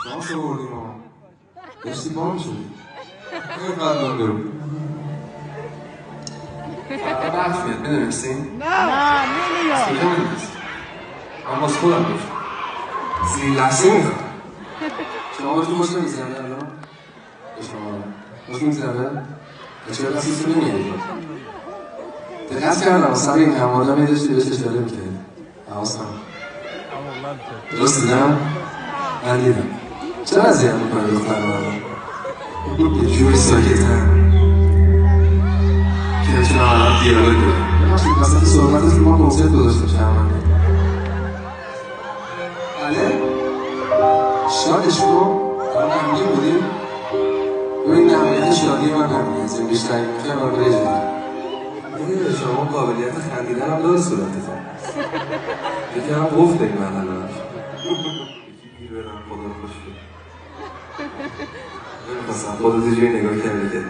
شما سوردیم ها داشتی بام شدی خیلی فرمان برو برف میاد میدونستین؟ نه نمیاد از کجا میدونست؟ من باز خودم گفتم زیر لحظه میخوام شما باشتون خوش نمیزنه الان؟ به شما خوش میزنه؟ به چرا کسی تو نمیاد دقت کردم اصلا این همه آدم داشتی بهش اشاره میکردی حواسم درست دیدم؟ من دیدم چرا اذیت میکنه دختر رو یه جوری ساکتم که بتونم الان دیالوگ دارم ببخشید وسط صحبتتون ما کنسرت گذاشتیم شهرمنده بله شادش کن الان غمگین بودیم ببین نهایت شادی من همینه از این بیشتر میخوام من بره جدید شما قابلیت خندیدن هم داره صورتتون یکی هم قفل داریم من الان یکی گیر برم خدا رو خوش بود نمیخواستم خودت جوری نگاه کرده که